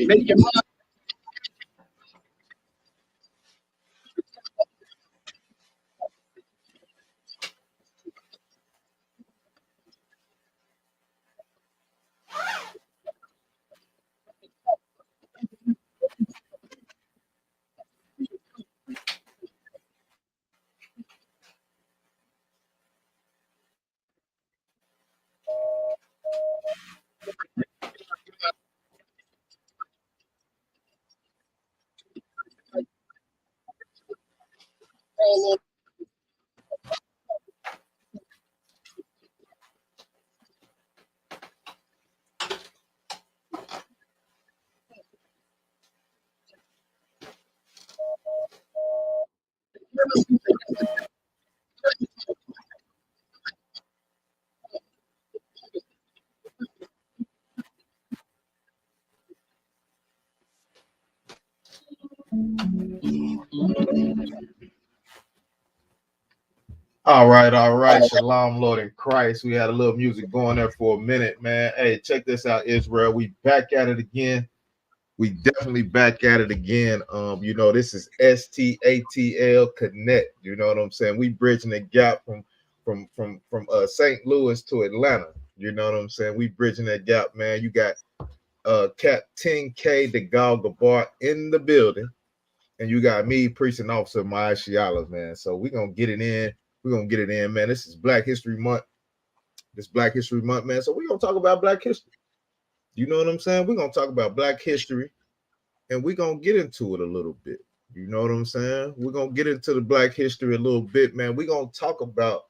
Make your mind. All right. Shalom, Lord in Christ. We had a little music going there for a minute, man. Hey, check this out, Israel. We back at it again. We definitely back at it again. This is STATL Connect. You know what I'm saying? We bridging the gap from St. Louis to Atlanta. You know what I'm saying? We bridging that gap, man. You got Captain K the Gabar in the building, and you got me, Priest and Officer Maya Shiala, man. So we're gonna get it in. We're gonna get it in, man. This is Black History Month. This Black History Month, man. So we're gonna talk about Black history. You know what I'm saying? We're gonna talk about Black history, and we're gonna get into it a little bit. You know what I'm saying? We're gonna get into the Black history a little bit, man. We're gonna talk about,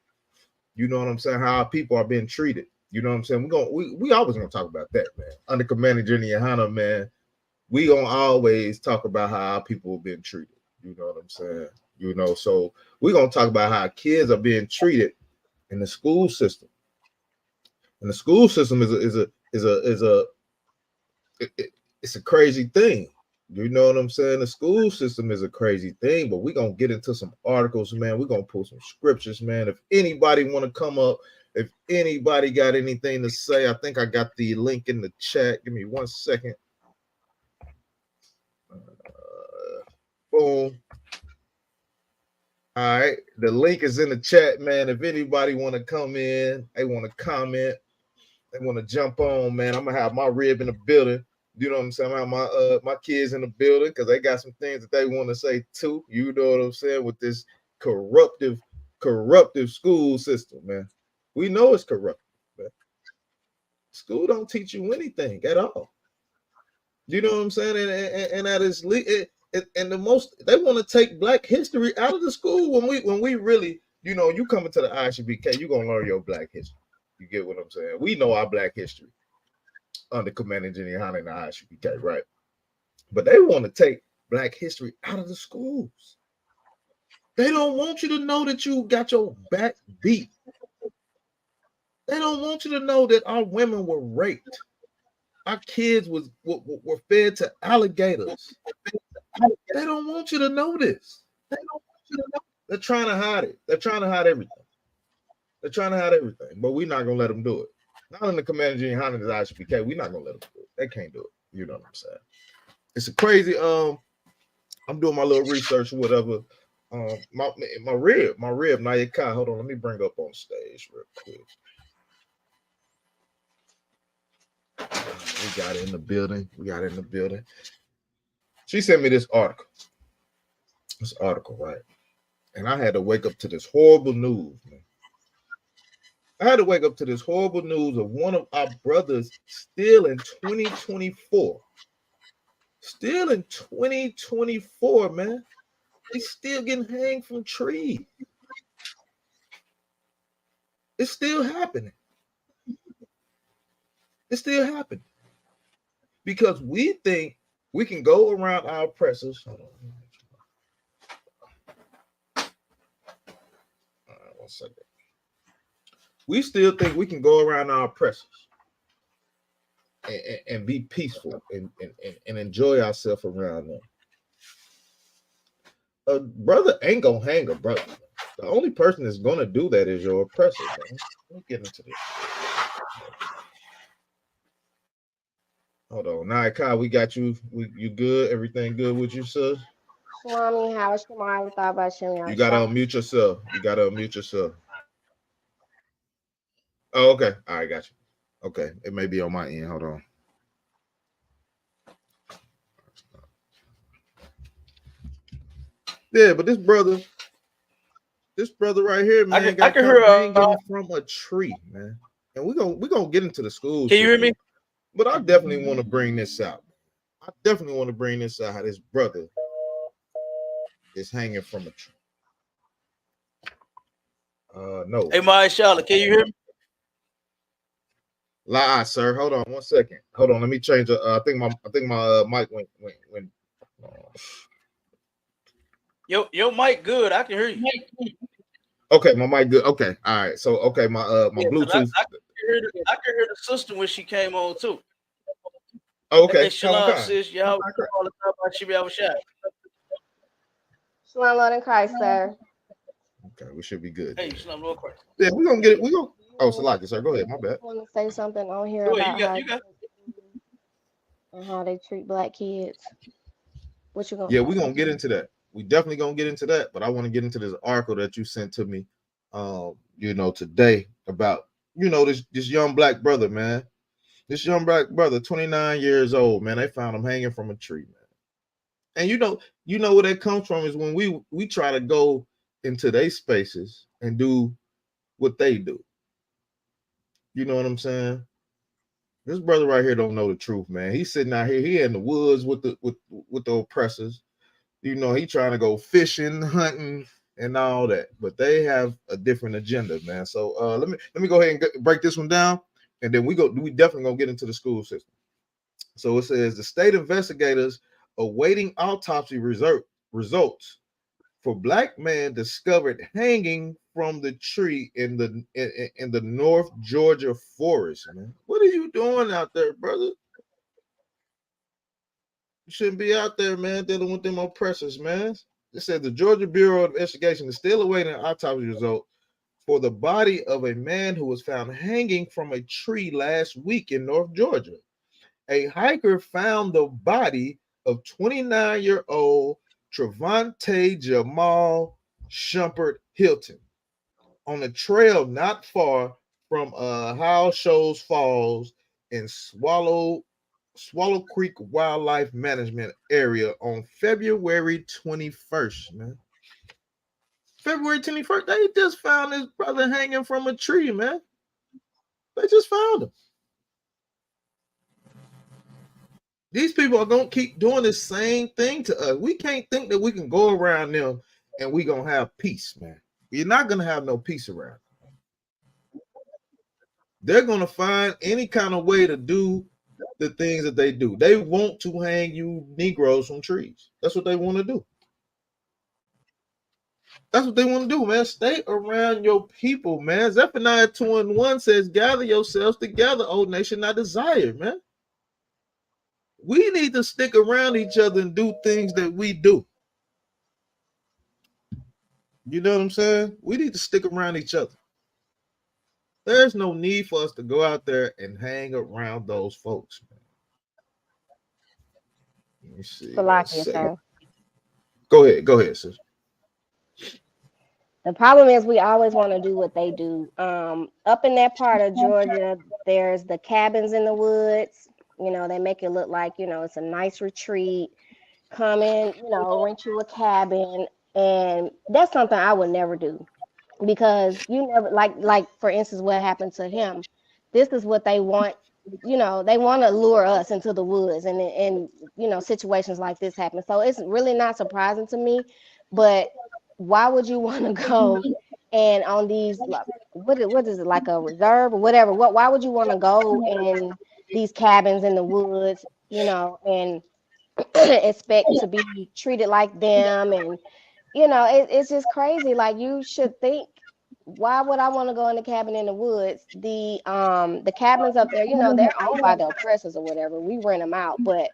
you know what I'm saying, how our people are being treated. You know what I'm saying? We always gonna talk about that, man. Under Commander Jenny Hanna, man, we gonna always talk about how our people are being treated. You know what I'm saying? So we're gonna talk about how kids are being treated in the school system. And the school system it's a crazy thing. You know what I'm saying? The school system is a crazy thing, but we're gonna get into some articles, man. We're gonna pull some scriptures, man. If anybody want to come up, if anybody got anything to say, I think I got the link in the chat. Give me 1 second. Boom. All right, the link is in the chat, man. If anybody want to come in, they want to comment, they want to jump on, man. I'm gonna have my rib in the building. You know what I'm saying? I have my kids in the building because they got some things that they want to say too. You know what I'm saying? With this corruptive school system, man. We know it's corrupt. Man. School don't teach you anything at all. You know what I'm saying? And that is and the most they want to take Black history out of the school when we really, you come into the ISUPK, you're gonna learn your Black history. You get what I'm saying? We know our Black history under Commander Jenny Hanna and the ISUPK, right? But they want to take Black history out of the schools. They don't want you to know that you got your back beat. They don't want you to know that our women were raped. Our kids were fed to alligators. They don't want you to know this. They don't want you to know. They're trying to hide it. They're trying to hide everything. They're trying to hide everything, but we're not gonna let them do it. Not in the Commander Jenny Hanna and the ISUPK. We're not gonna let them do it. They can't do it. You know what I'm saying? It's a crazy. I'm doing my little research, whatever. My rib, Naya Kai. Hold on, let me bring up on stage real quick. We got it in the building. She sent me this article. Right? And I had to wake up to this horrible news, man. I had to wake up to this horrible news of one of our brothers still in 2024. Still in 2024, man. He's still getting hanged from trees. It's still happening. It's still happening. Because we think we can go around our oppressors. Hold on. All right, 1 second. We still think we can go around our oppressors and be peaceful and enjoy ourselves around them. A brother ain't gonna hang a brother. The only person that's gonna do that is your oppressor, man. Let me get into this. Hold on. Now, Kyle, we got you. You good? Everything good with you, sir? Swami, how is Shamari thought about You Shimmy gotta Shah? unmute yourself. You gotta unmute yourself. Oh, okay. All right, got you. Okay, it may be on my end. Hold on. Yeah, but this brother right here, man, I got can caught hear. hanging from a tree, man. And we gonna get into the school Can you hear system, me? but I definitely want to bring this out. I definitely want to bring this out. How this brother is hanging from a tree. No. Hey, my Charlotte, can you hear me? Lie, sir. Hold on 1 second. Hold on. Let me change. I think my mic went. Your mic good. I can hear you. Okay, my mic good. Okay, all right. So okay, my Yeah, 'cause Bluetooth. I can hear the sister when she came on too. Oh, okay, Hey, come on, Shalom, sis. Y'all all the time about Shimmy Shah. Shalom, Lord in Christ, sir. Okay, we should be good. Hey, Shalom, Lord Christ. Yeah, we're gonna get it. We gonna. Oh, You Salaki, sir. Go ahead. My bad. want to say something on here Go ahead, about how you got. and how they treat black kids? What you gonna Yeah, say? we're gonna get into that. We definitely gonna get into that. But I want to get into this article that you sent to me, today about this young black brother, man. This young black brother, 29 years old, man. They found him hanging from a tree, man. And you know where that comes from is when we try to go into their spaces and do what they do. You know what I'm saying? This brother right here don't know the truth, man. He's sitting out here. He in the woods with the oppressors. He trying to go fishing, hunting, and all that. But they have a different agenda, man. So let me go ahead and break this one down, and then we definitely gonna get into the school system. So it says the state investigators awaiting autopsy results for black man discovered hanging from the tree in the North Georgia forest, man. What are you doing out there, brother? You shouldn't be out there, man, dealing with them oppressors, man. It said the Georgia Bureau of Investigation is still awaiting an autopsy result for the body of a man who was found hanging from a tree last week in North Georgia. A hiker found the body of 29-year-old Trevante Jamal Shumpert Hilton on a trail not far from Howell Shoals Falls in Swallow Creek Wildlife Management Area on February 21st, man. February 21st, they just found this brother hanging from a tree, man. They just found him. These people are gonna keep doing the same thing to us. We can't think that we can go around them and we gonna have peace, man. You're not gonna have no peace around. They're gonna find any kind of way to do the things that they do. They want to hang you Negroes from trees. That's what they want to do. That's what they want to do, man. Stay around your people, man. Zephaniah 2:1 says, gather yourselves together, O nation I desire, man. We need to stick around each other and do things that we do. You know what I'm saying? We need to stick around each other. There's no need for us to go out there and hang around those folks, man. Let me see. Salakia, sir. Go ahead, sis. The problem is we always want to do what they do. Up in that part of Georgia, there's the cabins in the woods. They make it look like, it's a nice retreat. Come in, rent you a cabin. And that's something I would never do because you never like for instance, what happened to him. This is what they want. They want to lure us into the woods and situations like this happen. So it's really not surprising to me, but why would you want to go and on these like what is it, like a reserve or whatever? Why would you want to go in these cabins in the woods, and expect to be treated like them? And it's just crazy. Like, you should think, why would I want to go in the cabin in the woods? The cabins up there, they're owned by the oppressors or whatever. We rent them out, but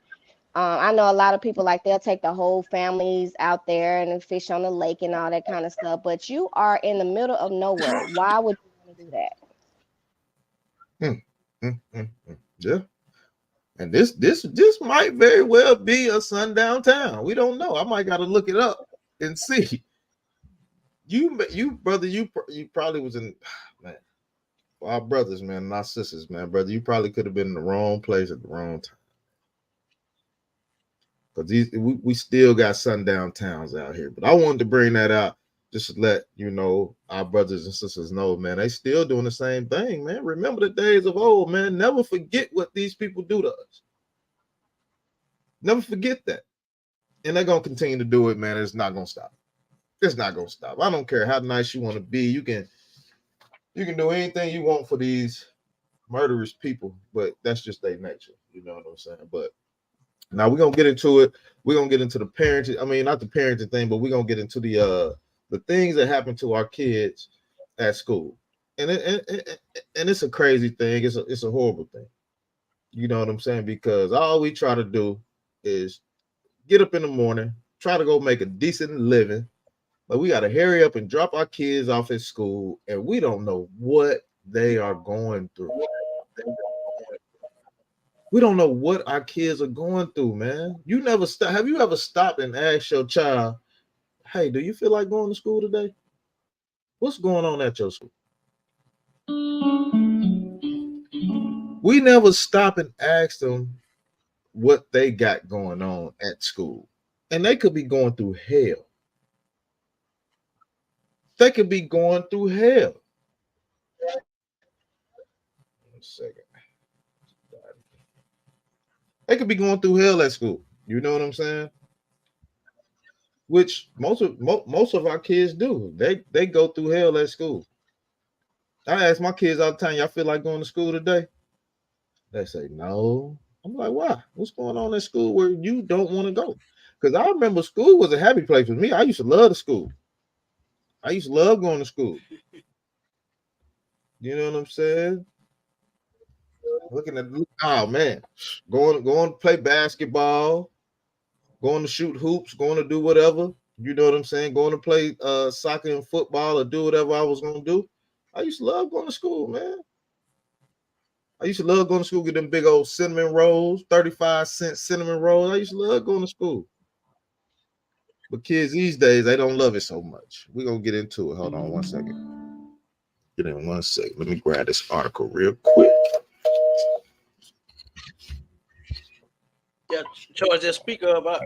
I know a lot of people, like, they'll take the whole families out there and fish on the lake and all that kind of stuff. But you are in the middle of nowhere. Why would you want to do that? Yeah. And this might very well be a sundown town. We don't know. I might got to look it up and see. You brother, you probably was in, man. Our brothers, man, and our sisters, man, brother, you probably could have been in the wrong place at the wrong time. Because we still got sundown towns out here. But I wanted to bring that out just to let you know, our brothers and sisters know, man, they still doing the same thing, man. Remember the days of old, man. Never forget what these people do to us. Never forget that. And they're going to continue to do it, man. It's not going to stop. It's not going to stop. I don't care how nice you want to be. You can do anything you want for these murderous people, but that's just their nature. You know what I'm saying? But now we're going to get into it. We're going to get into the parenting. I mean, not the parenting thing, but we're going to get into the things that happen to our kids at school. And it's a crazy thing. It's a horrible thing. You know what I'm saying? Because all we try to do is get up in the morning, try to go make a decent living. But we got to hurry up and drop our kids off at school, and we don't know what they are going through. We don't know what our kids are going through, man. You never stop. Have you ever stopped and asked your child, hey, do you feel like going to school today? What's going on at your school? We never stop and ask them what they got going on at school. And they could be going through hell. They could be going through hell. 1 second. They could be going through hell at school. You know what I'm saying? Which most of our kids do. They go through hell at school. I ask my kids all the time, y'all feel like going to school today? They say no. I'm like, why? What's going on at school where you don't want to go? Because I remember school was a happy place with me. I used to love the school. I used to love going to school. You know what I'm saying? Looking at, oh man, going to play basketball, going to shoot hoops, going to do whatever. You know what I'm saying? Going to play soccer and football or do whatever I was going to do. I used to love going to school, man. I used to love going to school, get them big old cinnamon rolls, 35-cent cinnamon rolls. I used to love going to school. But kids these days, they don't love it so much. We're going to get into it. Hold on 1 second. Get in 1 second. Let me grab this article real quick. Yeah, charge that speaker about.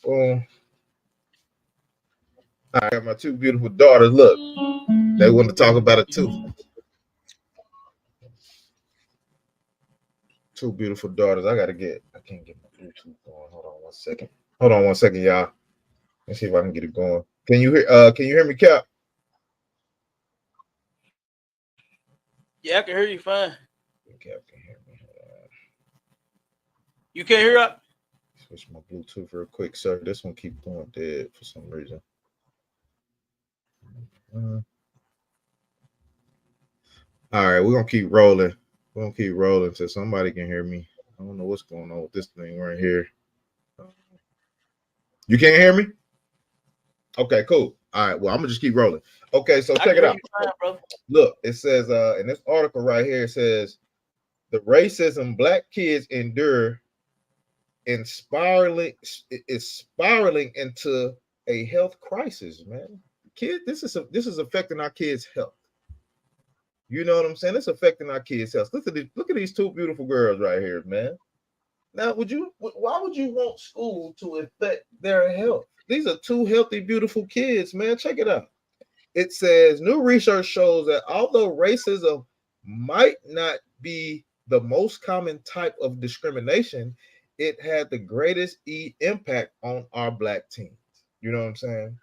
I got my 2 beautiful daughters. Look, they want to talk about it too. 2 beautiful daughters. I can't get my Bluetooth going. Hold on 1 second. Hold on 1 second, y'all. Let's see if I can get it going. Can you hear me, Cap? Yeah, I can hear you fine. Cap can hear me. You can't hear up? Switch my Bluetooth real quick, sir. This one keep going dead for some reason. All right, we're gonna keep rolling. We're gonna keep rolling until somebody can hear me. I don't know what's going on with this thing right here. You can't hear me? Okay, cool. All right, well, I'm gonna just keep rolling. Okay, so check it out. Fine, look, it says in this article right here, it says the racism Black kids endure is spiraling into a health crisis, man. Kid, this is affecting our kids' health. You know what I'm saying? It's affecting our kids' health. Look at these 2 beautiful girls right here, man. Now, why would you want school to affect their health? These are 2 healthy, beautiful kids, man. Check it out. It says new research shows that although racism might not be the most common type of discrimination, it had the greatest impact on our Black teens. You know what I'm saying?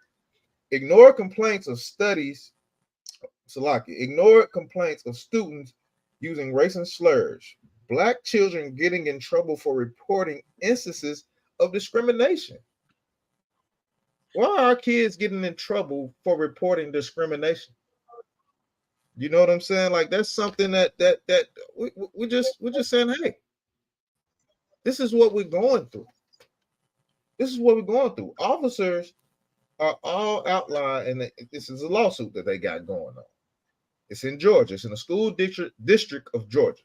Ignore complaints of students using racist slurs. Black children getting in trouble for reporting instances of discrimination. Why are our kids getting in trouble for reporting discrimination? You know what I'm saying? Like that's something that we're just saying, hey, this is what we're going through. This is what we're going through. Officers are all outlined, and this is a lawsuit that they got going on. It's in Georgia. It's in the school district of Georgia.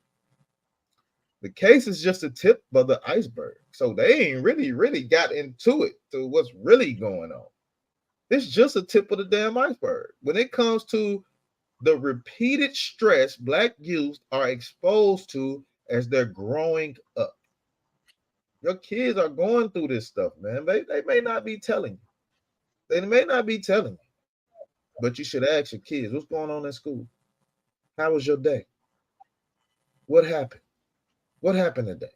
The case is just a tip of the iceberg. So they ain't really got into it to what's really going on. It's just a tip of the damn iceberg. When it comes to the repeated stress Black youth are exposed to as they're growing up. Your kids are going through this stuff, man. They may not be telling you. They may not be telling you. But you should ask your kids, what's going on in school? How was your day? What happened? What happened today?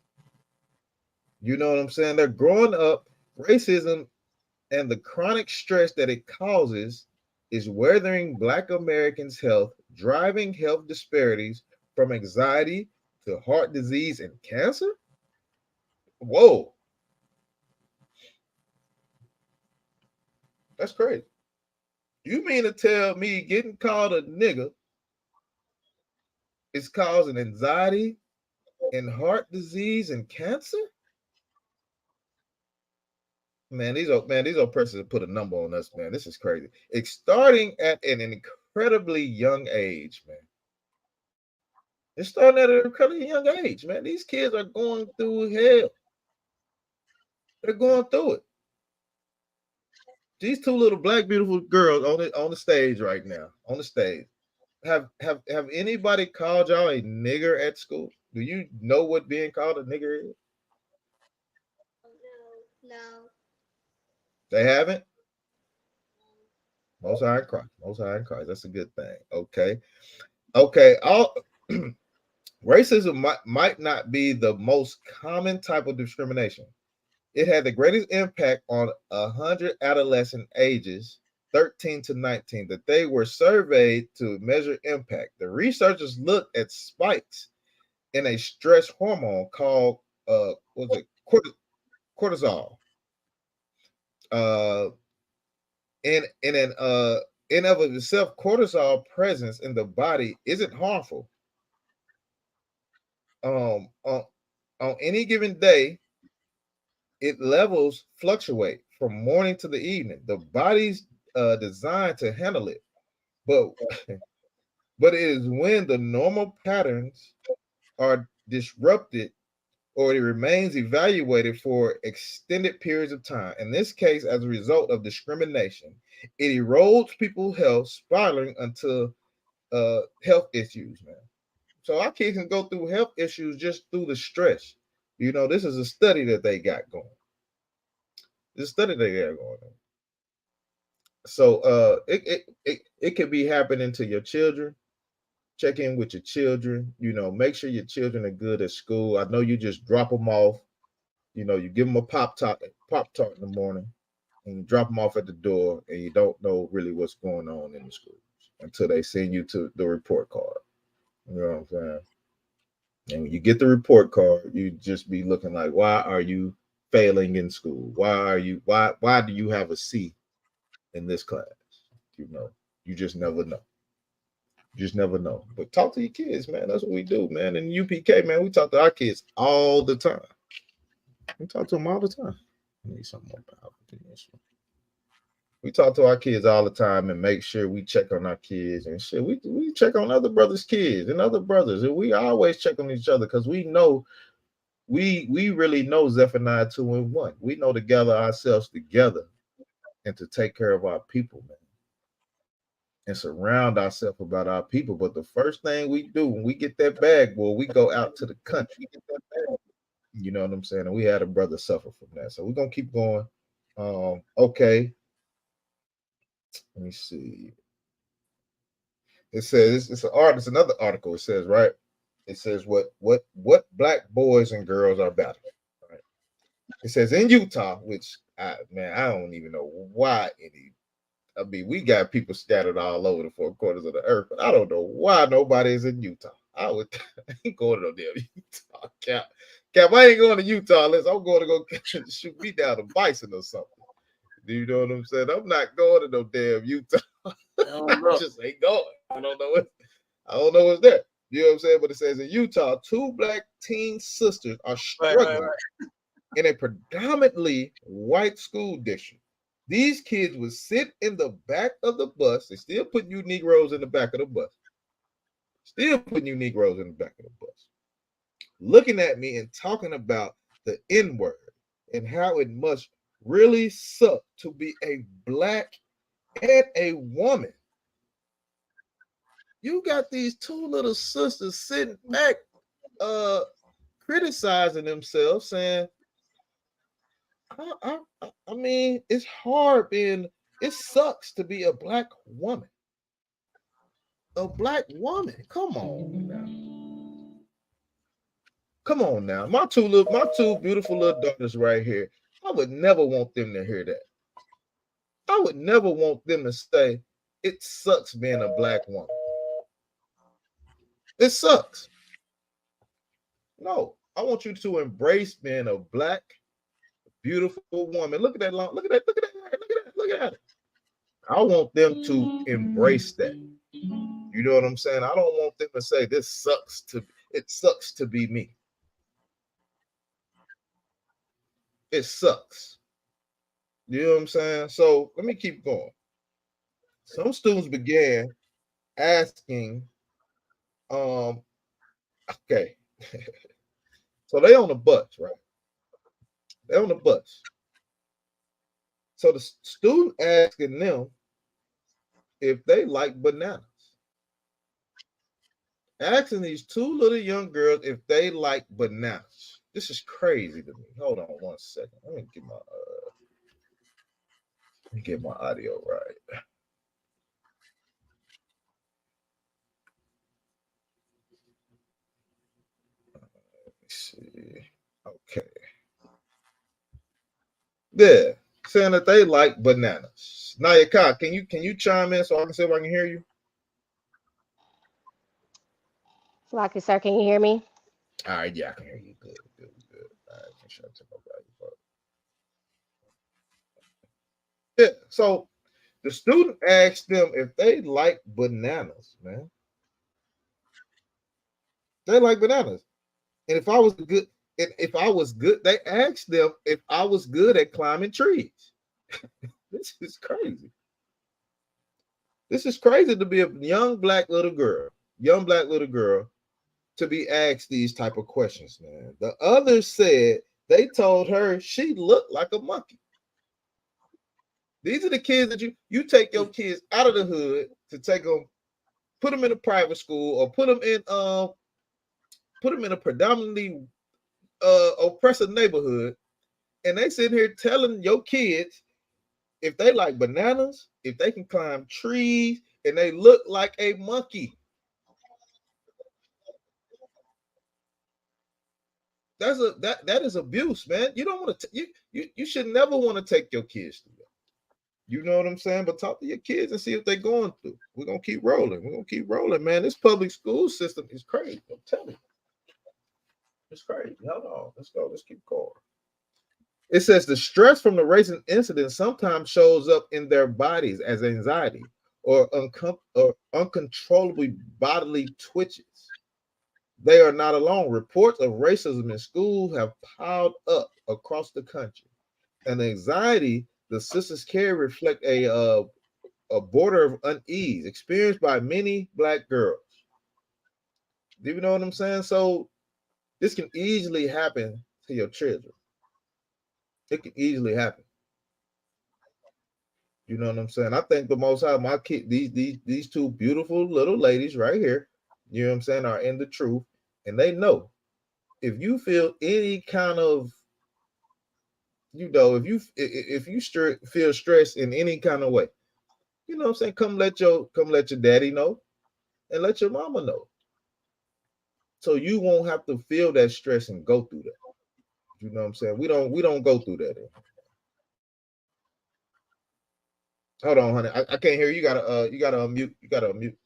You know what I'm saying? They're growing up. Racism and the chronic stress that it causes is weathering Black Americans' health, driving health disparities from anxiety to heart disease and cancer. Whoa. That's crazy. You mean to tell me getting called a nigga is causing anxiety and heart disease and cancer? Man, these are persons that put a number on us, man. This is crazy. It's starting at an incredibly young age, man. It's starting at an incredibly young age, man. These kids are going through hell. They're going through it. These two little Black beautiful girls on the stage right now, on the stage. Have anybody called y'all a nigger at school? Do you know what being called a nigger is? No. They haven't? Most High in Christ. Most High in Christ. That's a good thing. Okay. Racism might not be the most common type of discrimination. It had the greatest impact on 100 adolescent ages 13 to 19 that they were surveyed to measure impact. The researchers looked at spikes in a stress hormone called cortisol. In of itself, cortisol presence in the body isn't harmful. On any given day, its levels fluctuate from morning to the evening. The body's designed to handle it, but it is when the normal patterns are disrupted or it remains evaluated for extended periods of time. In this case, as a result of discrimination, it erodes people's health, spiraling into health issues, man. So our kids can go through health issues just through the stress. You know, this is a study that they got going. This study they got going on. So it could be happening to your children. Check in with your children. You know, make sure your children are good at school. I know you just drop them off. You know, you give them a Pop-Tart in the morning, and you drop them off at the door, and you don't know really what's going on in the schools until they send you to the report card. You know what I'm saying? And when you get the report card, you just be looking like, why are you failing in school? Why do you have a C in this class? You know, you just never know. You just never know. But talk to your kids, man. That's what we do, man. In UPK, man, we talk to our kids all the time. We talk to them all the time. I need some more power. We talk to our kids all the time and make sure we check on our kids and shit. We check on other brothers' kids and other brothers, and we always check on each other because we know we really know Zephaniah 2:1. We know to gather ourselves together and to take care of our people, man, and surround ourselves about our people. But the first thing we do when we get that bag, boy, we go out to the country. You know what I'm saying? And we had a brother suffer from that, so we're gonna keep going. Okay. Let me see. It says it's another article. It says, right? It says what Black boys and girls are battling. Right? It says in Utah, which I don't even know why we got people scattered all over the four corners of the earth, but I don't know why nobody is in Utah. I ain't going to no damn Utah. Cap, I ain't going to Utah unless I'm going to go shoot me down a bison or something. Do you know what I'm saying? I'm not going to no damn Utah. I just ain't going. I don't know what's there. You know what I'm saying? But it says in Utah, 2 Black teen sisters are struggling in a predominantly white school district. These kids would sit in the back of the bus. They still putting you Negroes in the back of the bus. looking at me and talking about the N word and how it must really suck to be a black and a woman. You got these two little sisters sitting back, criticizing themselves, saying, I mean, it's hard being, it sucks to be a black woman. A black woman. Come on now. Come on now. My two beautiful little daughters right here. I would never want them to hear that. I would never want them to say, it sucks being a black woman. It sucks. No, I want you to embrace being a black, beautiful woman. Look at that long, look at that, look at that, look at that, look at that. I want them to embrace that. You know what I'm saying? I don't want them to say it sucks to be me. It sucks. You know what I'm saying? So let me keep going. Some students began asking, okay. So they on the bus, right? They on the bus. So the student asking them if they like bananas. Asking these two little young girls if they like bananas. This is crazy to me. Hold on one second. Let me get my audio right. Let me see. Okay. Yeah, saying that they like bananas. Naya Khan, can you chime in so I can see if I can hear you? Lucky sir, can you hear me? All right, yeah, I can hear you. Good. All right, make sure I check my value. Yeah, so the student asked them if they like bananas, man. They like bananas. And if I was good, they asked them if I was good at climbing trees. This is crazy. This is crazy to be a young black little girl, to be asked these type of questions, man. The others said they told her she looked like a monkey. These are the kids that you take your kids out of the hood to take them, put them in a private school or put them in a predominantly oppressive neighborhood, and they sitting here telling your kids if they like bananas, if they can climb trees, and they look like a monkey. That is abuse, man. You don't want to you should never want to take your kids through that. You know what I'm saying? But talk to your kids and see if they're going through. We're gonna keep rolling. We're gonna keep rolling, man. This public school system is crazy. I'm telling you, it's crazy. Hold on, let's go. Let's keep going. It says the stress from the racing incident sometimes shows up in their bodies as anxiety or uncontrollably bodily twitches. They are not alone. Reports of racism in school have piled up across the country. And the anxiety the sisters carry reflect a border of unease experienced by many black girls. Do you know what I'm saying? So this can easily happen to your children. It can easily happen. You know what I'm saying? I think the most high, my kid, these two beautiful little ladies right here, you know what I'm saying, are in the truth. And they know if you feel any kind of, if you feel stress in any kind of way, you know what I'm saying, come let your daddy know and let your mama know. So you won't have to feel that stress and go through that. You know what I'm saying? We don't go through that. Hold on, honey. I can't hear you. You gotta unmute. You gotta unmute.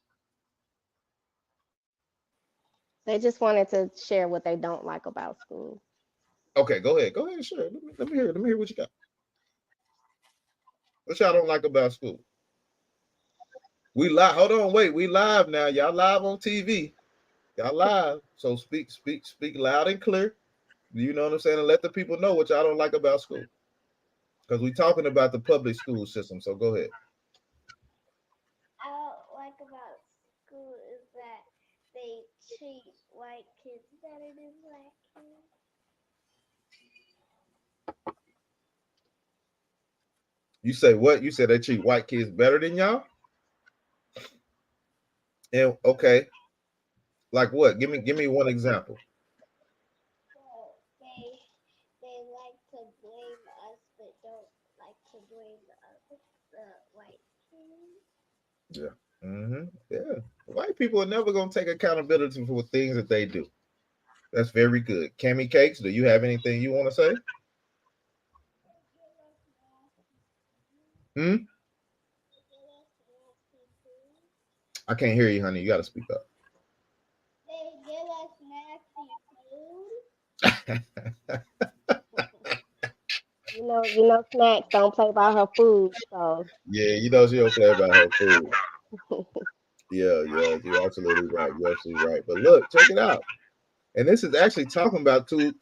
They just wanted to share what they don't like about school. Okay, go ahead. Go ahead, sure. Let me hear what you got. What y'all don't like about school? We live. Hold on, wait. We live now. Y'all live on TV. Y'all live. So speak loud and clear. You know what I'm saying? And let the people know what y'all don't like about school. Because we're talking about the public school system. So go ahead. I don't like about school is that they treat white kids better than black kids? You say what? You said they treat white kids better than y'all? And okay, like what? Give me one example. Well, they like to blame us, but don't like to blame the white kids. Yeah. Yeah. White people are never gonna take accountability for things that they do. That's very good. Cammy Cakes, do you have anything you want to say? Hmm? I can't hear you, honey. You gotta speak up. They give us nasty food. You know, Snacks don't play by her food, so Yeah, you know she don't play about her food. Yeah, you're absolutely right. You're absolutely right. But look, check it out. And this is actually talking about two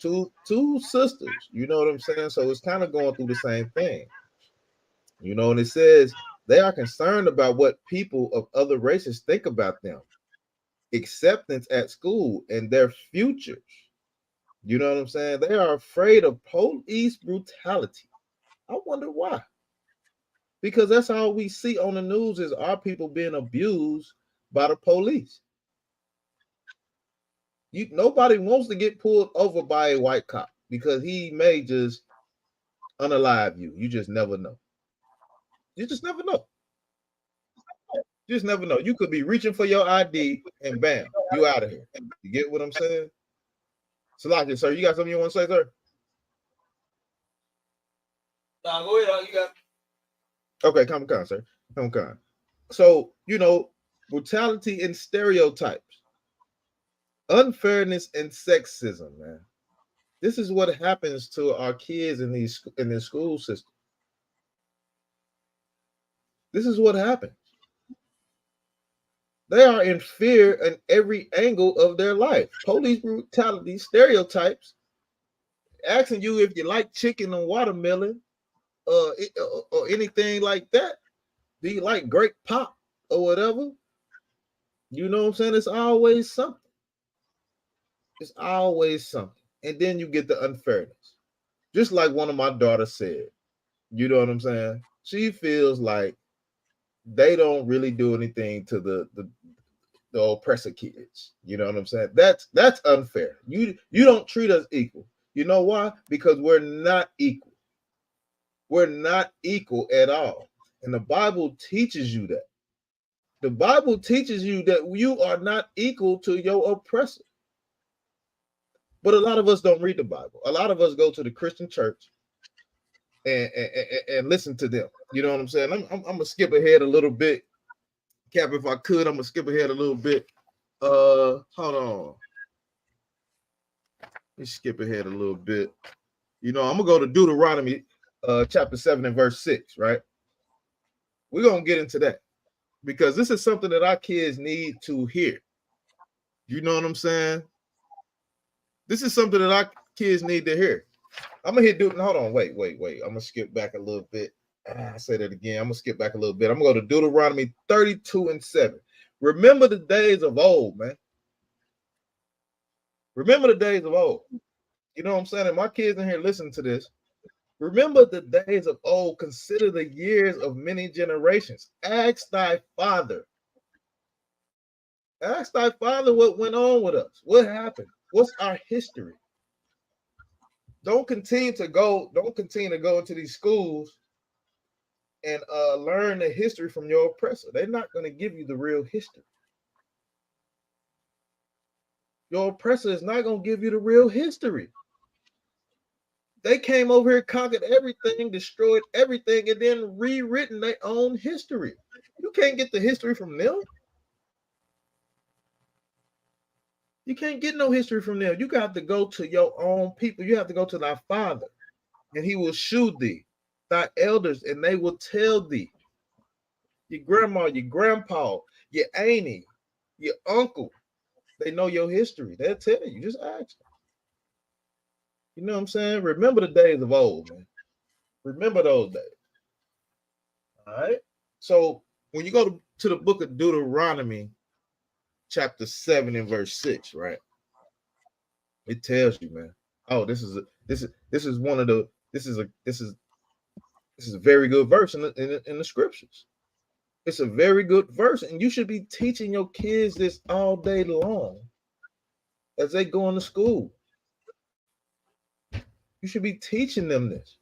sisters. You know what I'm saying? So it's kind of going through the same thing. You know, and it says they are concerned about what people of other races think about them, acceptance at school, and their futures. You know what I'm saying? They are afraid of police brutality. I wonder why. Because that's all we see on the news is our people being abused by the police. Nobody wants to get pulled over by a white cop because he may just unalive you. You just never know. You just never know. You just never know. You could be reaching for your ID and bam, you out of here. You get what I'm saying? Salaki, sir, you got something you want to say, sir? Nah, go ahead. You got. Okay, come on, sir. Come on. So, brutality and stereotypes, unfairness and sexism, man. This is what happens to our kids in this school system. This is what happens. They are in fear in every angle of their life. Police brutality, stereotypes, asking you if you like chicken and watermelon, or anything like that. Do you like grape pop or whatever? You know what I'm saying? It's always something. It's always something. And then you get the unfairness. Just like one of my daughters said, you know what I'm saying? She feels like they don't really do anything to the oppressor kids. You know what I'm saying? That's unfair. You don't treat us equal. You know why? Because we're not equal. We're not equal at all. And the Bible teaches you that. The Bible teaches you that you are not equal to your oppressor. But a lot of us don't read the Bible. A lot of us go to the Christian church and listen to them. You know what I'm saying? I'm gonna skip ahead a little bit. Cap, if I could, I'm gonna skip ahead a little bit. Hold on. Let me skip ahead a little bit. I'm gonna go to Deuteronomy chapter 7 and verse 6, right? We're gonna get into that because this is something that our kids need to hear. You know what I'm saying? This is something that our kids need to hear. I'm gonna hit Hold on, wait. I'm gonna skip back a little bit. I say that again. I'm gonna skip back a little bit. I'm gonna go to Deuteronomy 32 and 7. Remember the days of old, man. Remember the days of old. You know what I'm saying? And my kids in here listen to this. Remember the days of old. Consider the years of many generations. Ask thy father. Ask thy father what went on with us. What happened? What's our history? Don't continue to go into these schools and learn the history from your oppressor. They're not going to give you the real history. Your oppressor is not going to give you the real history. They came over here, conquered everything, destroyed everything, and then rewritten their own history. You can't get the history from them. You can't get no history from them. You got to go to your own people. You have to go to thy father, and he will shew thee, thy elders, and they will tell thee. Your grandma, your grandpa, your auntie, your uncle, they know your history. They'll tell you. Just ask them. You know what I'm saying? Remember the days of old, man. Remember those days. All right. So when you go to the book of Deuteronomy, chapter 7 and verse 6, right? It tells you, man. Oh, this is one of the this is a very good verse in the scriptures. It's a very good verse, and you should be teaching your kids this all day long as they go into school. You should be teaching them this.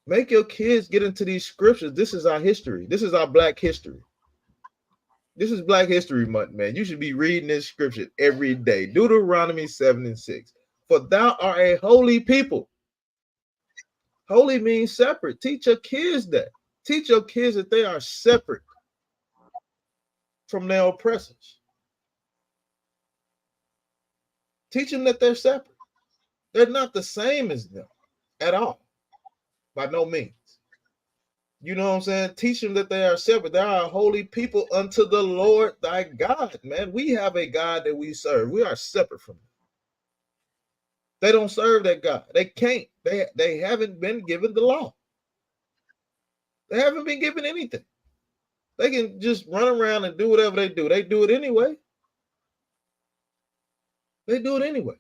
Make your kids get into these scriptures. This is our history. This is our Black history. This is Black History Month, man. You should be reading this scripture every day. Deuteronomy 7:6. For thou art a holy people. Holy means separate. Teach your kids that. Teach your kids that they are separate from their oppressors. Teach them that they're separate. They're not the same as them at all. By no means. You know what I'm saying? Teach them that they are separate. They are a holy people unto the Lord thy God, man. We have a God that we serve. We are separate from him. They don't serve that God. They can't. They haven't been given the law. They haven't been given anything. They can just run around and do whatever they do. They do it anyway. They do it anyway.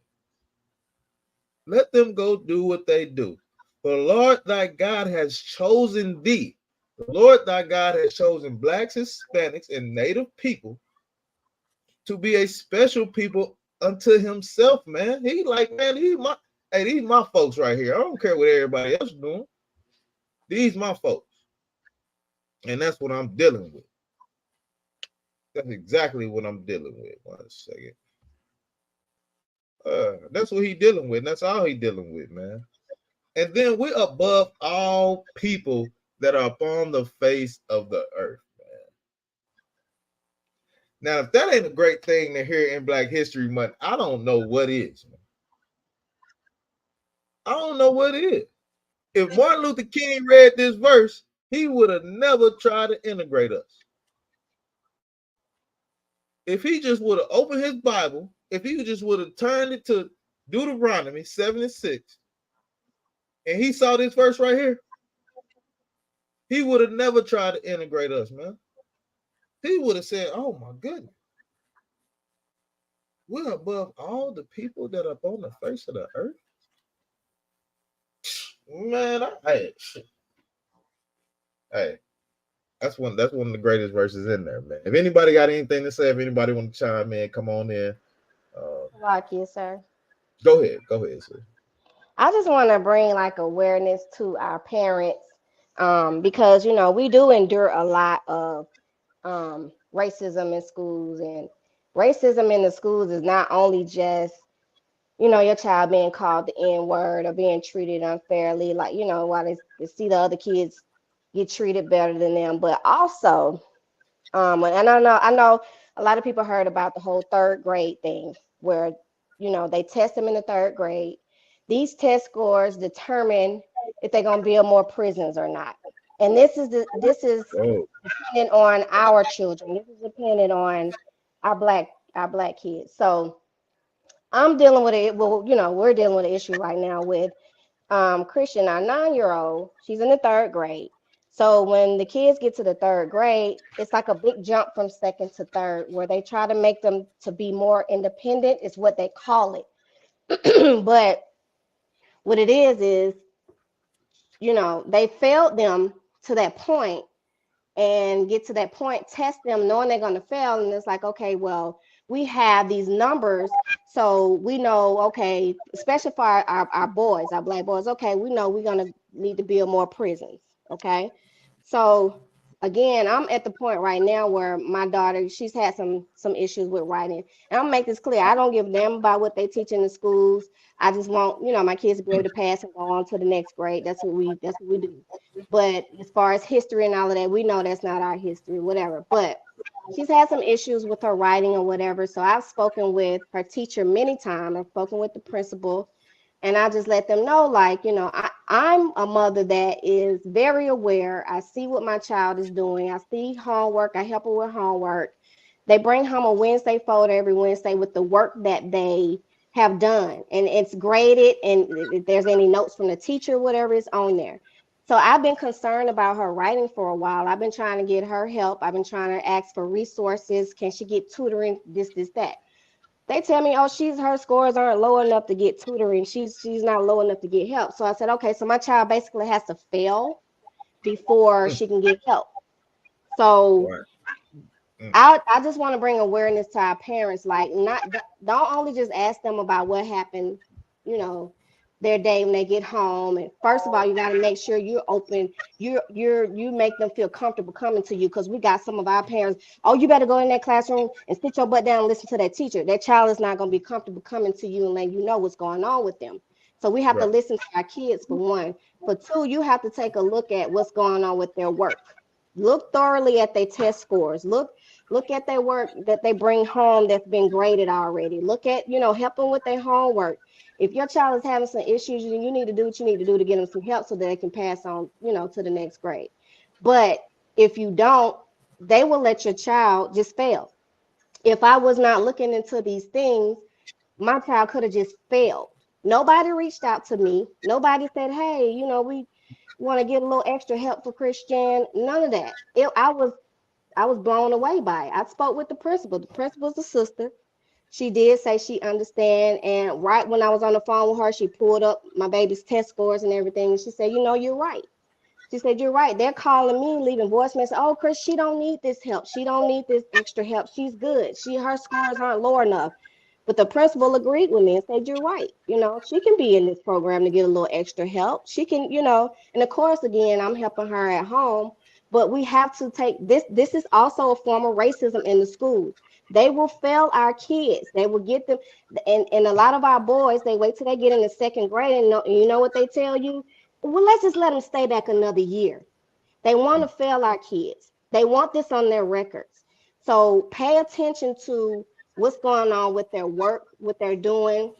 Let them go do what they do. For the Lord thy God has chosen thee. The Lord thy God has chosen blacks, Hispanics, and native people to be a special people unto himself, man. He like, man, these my folks right here. I don't care what everybody else is doing. These my folks. And that's what I'm dealing with. That's exactly what I'm dealing with. 1 second. That's what he dealing with. That's all he dealing with, man. And then we're above all people that are upon the face of the earth, man. Now, if that ain't a great thing to hear in Black History Month, I don't know what is, man. I don't know what it is. If Martin Luther King read this verse, he would have never tried to integrate us. If he just would have opened his Bible, if he just would have turned it to Deuteronomy 7:6, and he saw this verse right here, he would have never tried to integrate us, man. He would have said, oh my goodness. We're above all the people that are on the face of the earth. Man, hey, that's one of the greatest verses in there, man. If anybody got anything to say, if anybody want to chime in, come on in. Like you, sir. Go ahead, sir. I just want to bring like awareness to our parents, because we do endure a lot of racism in schools, and racism in the schools is not only just your child being called the N-word or being treated unfairly, like while they see the other kids get treated better than them, but also and I know a lot of people heard about the whole third grade thing where they test them in the third grade. These test scores determine if they're going to build more prisons or not. And this is dependent on our children. This is dependent on our black kids. So I'm dealing with it. Well, we're dealing with an issue right now with Christian, our 9-year-old. She's in the third grade. So when the kids get to the third grade, it's like a big jump from second to third, where they try to make them to be more independent, is what they call it. But what it is, they failed them to that point, and get to that point, test them knowing they're going to fail. And it's like, okay, well, we have these numbers. So we know, okay, especially for our boys, our black boys, okay, we know we're going to need to build more prisons. Okay. So again, I'm at the point right now where my daughter, she's had some issues with writing. And I'll make this clear. I don't give a damn about what they teach in the schools. I just want, my kids to be able to pass and go on to the next grade. That's what we do. But as far as history and all of that, we know that's not our history, whatever. But she's had some issues with her writing or whatever. So I've spoken with her teacher many times. I've spoken with the principal. And I just let them know, like, I'm a mother that is very aware. I see what my child is doing. I see homework. I help her with homework. They bring home a Wednesday folder every Wednesday with the work that they have done. And it's graded. And if there's any notes from the teacher, whatever is on there. So I've been concerned about her writing for a while. I've been trying to get her help. I've been trying to ask for resources. Can she get tutoring? This, that. They tell me, oh, her scores aren't low enough to get tutoring. She's not low enough to get help. So I said, okay, so my child basically has to fail before she can get help. So Right. I just want to bring awareness to our parents, like don't only just ask them about what happened, you know, their day when they get home. And first of all, you got to make sure you're open, you make them feel comfortable coming to you, because we got some of our parents, oh, you better go in that classroom and sit your butt down and listen to that teacher. That child is not going to be comfortable coming to you and letting you know what's going on with them. So we have to Right. listen to our kids, for one. For two, you have to take a look at what's going on with their work. Look thoroughly at their test scores. Look at their work that they bring home that's been graded already. Look at, help them with their homework. If your child is having some issues, then you need to do what you need to do to get them some help so that they can pass on, to the next grade. But if you don't, they will let your child just fail. If I was not looking into these things, my child could have just failed. Nobody reached out to me. Nobody said, hey, we want to get a little extra help for Christian. None of that. I was blown away by it. I spoke with the principal. The principal's a sister. She did say she understand. And right when I was on the phone with her, she pulled up my baby's test scores and everything. And she said, you're right. She said, you're right. They're calling me, leaving voicemails. Oh, Chris, she don't need this help. She don't need this extra help. She's good. Her scores aren't low enough. But the principal agreed with me and said, you're right. She can be in this program to get a little extra help. She can, and of course, again, I'm helping her at home. But we have to take this. This is also a form of racism in the schools. They will fail our kids. They will get them. And a lot of our boys, they wait till they get in the second grade. And you know what they tell you? Well, let's just let them stay back another year. They want to fail our kids. They want this on their records. So pay attention to what's going on with their work, what they're doing.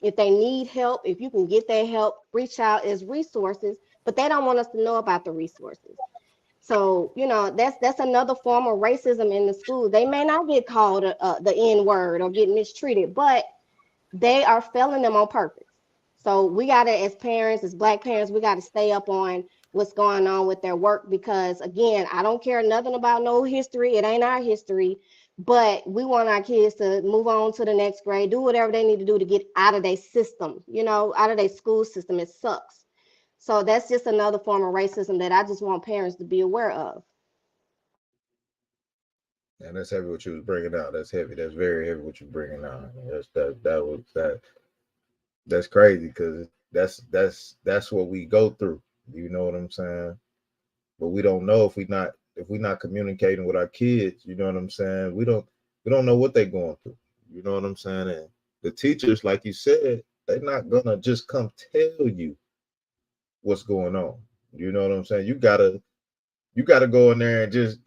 If they need help, if you can get their help, reach out as resources, but they don't want us to know about the resources. So, that's another form of racism in the school. They may not get called the N word or get mistreated, but they are failing them on purpose. So we got to, as parents, as Black parents, we got to stay up on what's going on with their work, because again, I don't care nothing about no history. It ain't our history, but we want our kids to move on to the next grade, do whatever they need to do to get out of their system, out of their school system. It sucks. So that's just another form of racism that I just want parents to be aware of. And that's heavy what you was bringing out. That's heavy. That's very heavy what you bringing out. That's crazy, because that's what we go through. You know what I'm saying? But we don't know if we not communicating with our kids. You know what I'm saying? We don't know what they're going through. You know what I'm saying? And the teachers, like you said, they're not gonna just come tell you what's going on. You know what I'm saying? You gotta go in there and just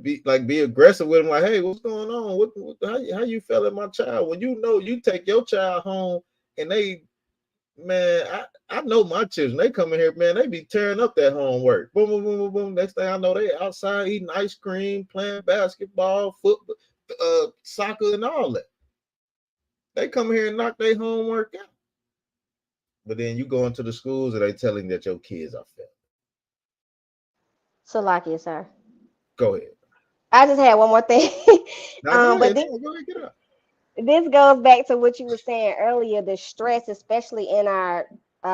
be aggressive with them, like, hey, what's going on? How you feeling, my child? When you take your child home and man, I know my children, they come in here, man, they be tearing up that homework. Boom, boom, boom, boom, boom. Next thing I know, they outside eating ice cream, playing basketball, football, soccer, and all that. They come here and knock their homework out. But then you go into the schools and they telling that your kids are failing. Salakia, sir. Go ahead. I just had one more thing. Now go But ahead. Go ahead, get up. this goes back to what you were saying earlier, the stress, especially in our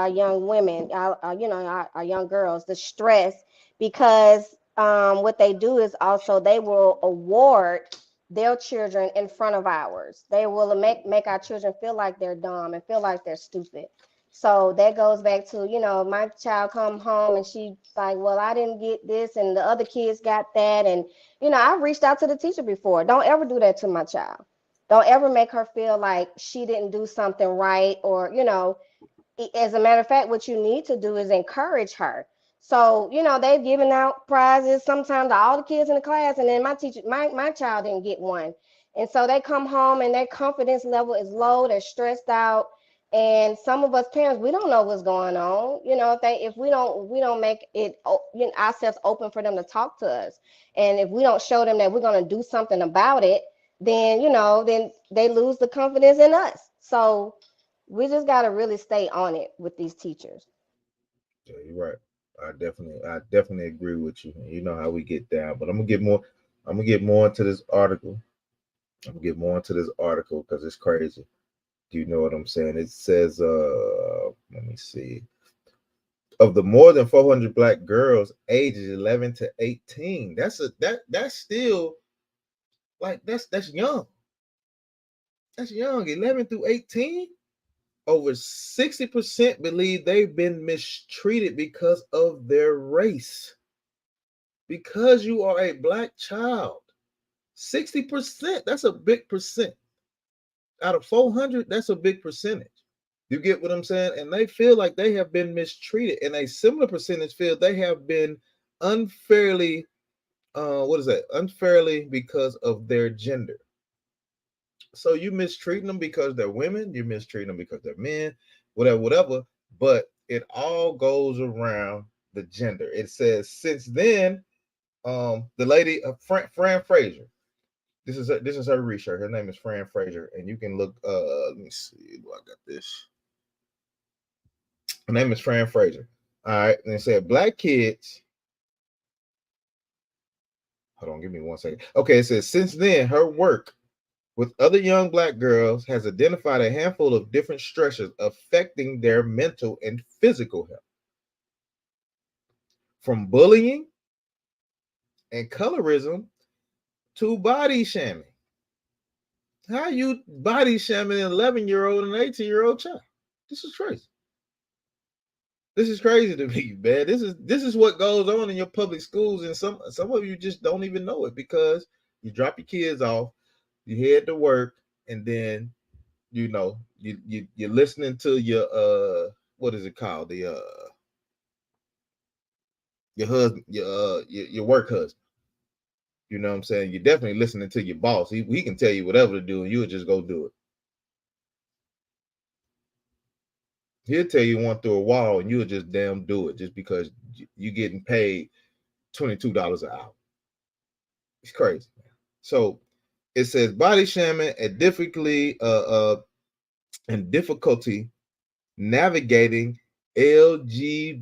young women, our young girls, the stress, because what they do is also they will award their children in front of ours. They will make our children feel like they're dumb and feel like they're stupid. So that goes back to, my child come home and she's like, well, I didn't get this and the other kids got that. And, I've reached out to the teacher before. Don't ever do that to my child. Don't ever make her feel like she didn't do something right, or, as a matter of fact, what you need to do is encourage her. So, they've given out prizes sometimes to all the kids in the class, and then my child didn't get one. And so they come home and their confidence level is low, they're stressed out. And some of us parents, we don't know what's going on. If we don't make it, ourselves open for them to talk to us. And if we don't show them that we're going to do something about it, then they lose the confidence in us. So we just got to really stay on it with these teachers. Yeah, you're right. I definitely agree with you. You know how we get down, but I'm gonna get more into this article. I'm gonna get more into this article because it's crazy. Do you know what I'm saying? It says, let me see. Of the more than 400 black girls ages 11 to 18, that's still like that's young. That's young. 11 through 18. Over 60% believe they've been mistreated because of their race. Because you are a black child. 60%, that's a big percent. Out of 400, that's a big percentage. You get what I'm saying? And they feel like they have been mistreated. And a similar percentage feel they have been unfairly, unfairly because of their gender. So you mistreating them because they're women, you mistreating them because they're men, whatever. But it all goes around the gender. It says since then, the lady Fran Fraser. This is her research. Her name is Fran Fraser, and you can look. Let me see. Do I got this? Her name is Fran Fraser. All right, and it said black kids. Hold on, give me 1 second. Okay, it says since then, her work with other young black girls has identified a handful of different stressors affecting their mental and physical health. From bullying and colorism to body shaming. How you body shaming an 11-year-old and an 18-year-old child? This is crazy. This is crazy to me, man. This is what goes on in your public schools, and some of you just don't even know it because you drop your kids off, you head to work, and then you're listening to your what is it called? The your husband, your work husband. You know what I'm saying? You're definitely listening to your boss. He can tell you whatever to do, and you'll just go do it. He'll tell you one through a wall, and you'll just damn do it just because you're getting paid $22 an hour. It's crazy. So it says body shaming and difficulty navigating LGBTQ.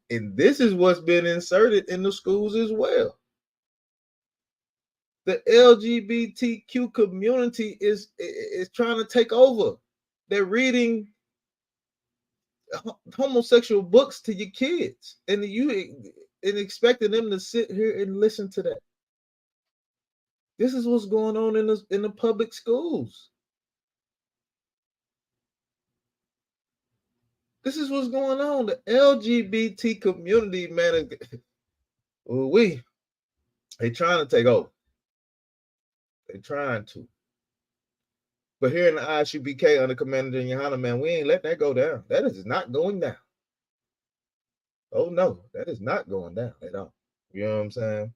And this is what's been inserted in the schools as well. The LGBTQ community is trying to take over. They're reading homosexual books to your kids, and expecting them to sit here and listen to that. This is what's going on in the public schools. This is what's going on. The LGBT community, man, they trying to take over. They trying to. But here in the ISUPK under Commander Johanna, man, we ain't let that go down. That is not going down. Oh no, that is not going down at all. You know what I'm saying?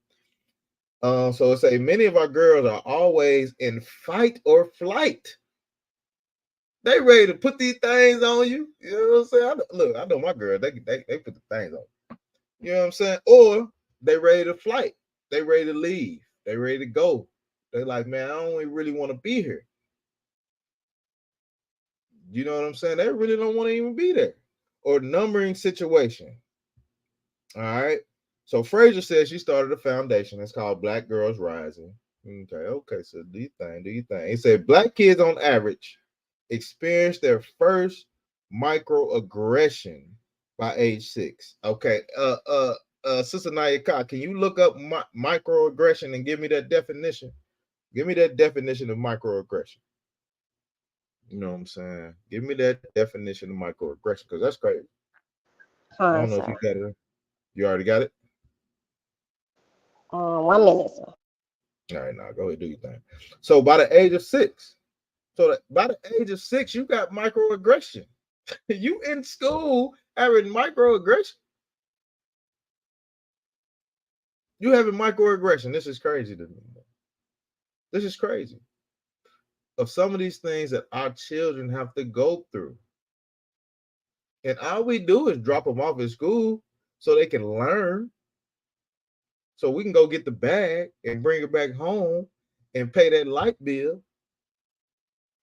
So it say many of our girls are always in fight or flight. They ready to put these things on you. You know what I'm saying? I know my girl. They put the things on. You know what I'm saying? Or they ready to flight. They ready to leave. They ready to go. They like, man, I don't really want to be here. You know what I'm saying? They really don't want to even be there. Or numbering situation. All right. So Fraser says she started a foundation. It's called Black Girls Rising. Okay. So do you think? He said black kids on average experience their first microaggression by age 6. Okay. Sister Nayaka, can you look up microaggression and give me that definition? Give me that definition of microaggression. You know what I'm saying? Give me that definition of microaggression because that's crazy. I don't know if you got it. You already got it? 1 minute, sir. All right, now go ahead, do your thing. So by the age of 6, you got microaggression. You in school having microaggression. You having microaggression. This is crazy to me. This is crazy. Of some of these things that our children have to go through. And all we do is drop them off at school so they can learn. So we can go get the bag and bring it back home and pay that light bill.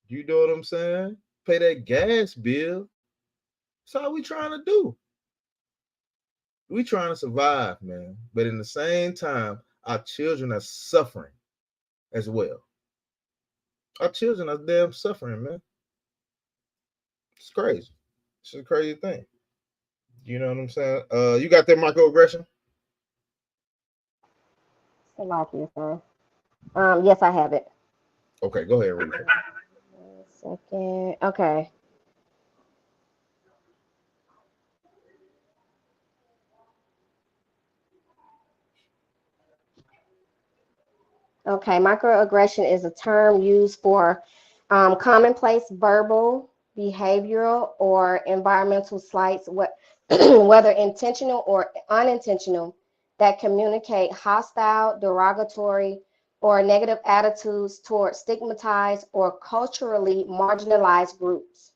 You know what I'm saying? Pay that gas bill. That's all we trying to do. We trying to survive, man. But in the same time, our children are suffering as well. Our children are damn suffering, man. It's crazy. It's a crazy thing. You know what I'm saying? You got that microaggression? Salakia, sir. Yes, I have it. Okay, go ahead and read it. 1 second. Okay. Okay, microaggression is a term used for commonplace verbal, behavioral, or environmental slights, whether intentional or unintentional, that communicate hostile, derogatory, or negative attitudes toward stigmatized or culturally marginalized groups.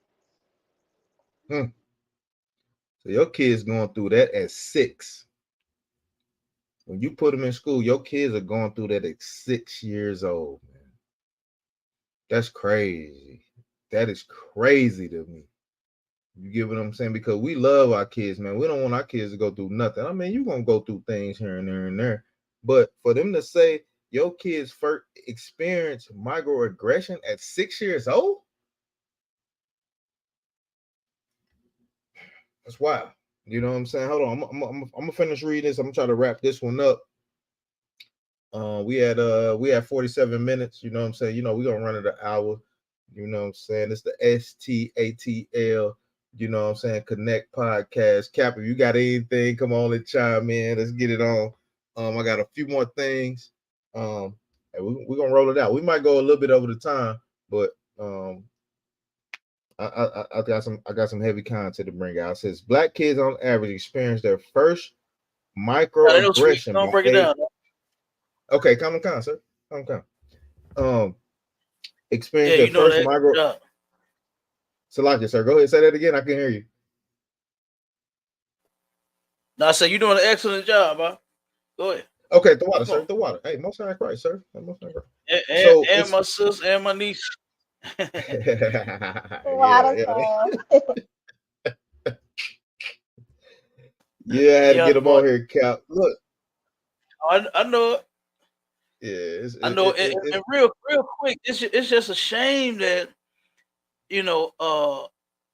Hmm. So your kids going through that at 6. When you put them in school, your kids are going through that at 6 years old, man. That's crazy. That is crazy to me. You get what I'm saying? Because we love our kids, man. We don't want our kids to go through nothing. I mean, you're going to go through things here and there and there. But for them to say your kids first experience microaggression at 6 years old, that's wild. You know what I'm saying? Hold on. I'm gonna finish reading this. I'm gonna try to wrap this one up. We had 47 minutes. You know what I'm saying? You know, we're gonna run it an hour. You know what I'm saying? It's the STATL. You know what I'm saying? Connect podcast. Cap, if you got anything, come on and chime in. Let's get it on. I got a few more things. And we're gonna roll it out. We might go a little bit over the time, but I got some heavy content to bring out. It says black kids on average experience their first microaggression. Don't break it down. Okay, come on, sir. Come. Experience their you know first micro. Salakia, sir. Go ahead, say that again. I can hear you. No, I said you're doing an excellent job, huh? Go ahead. Okay, the water, sir. The water. Hey, most high Christ, sir. Most high Christ. And my sister and my niece. Yeah, I had to get them on here, Cap. Look. I know it. Yeah, I know. And real quick, it's just a shame that you know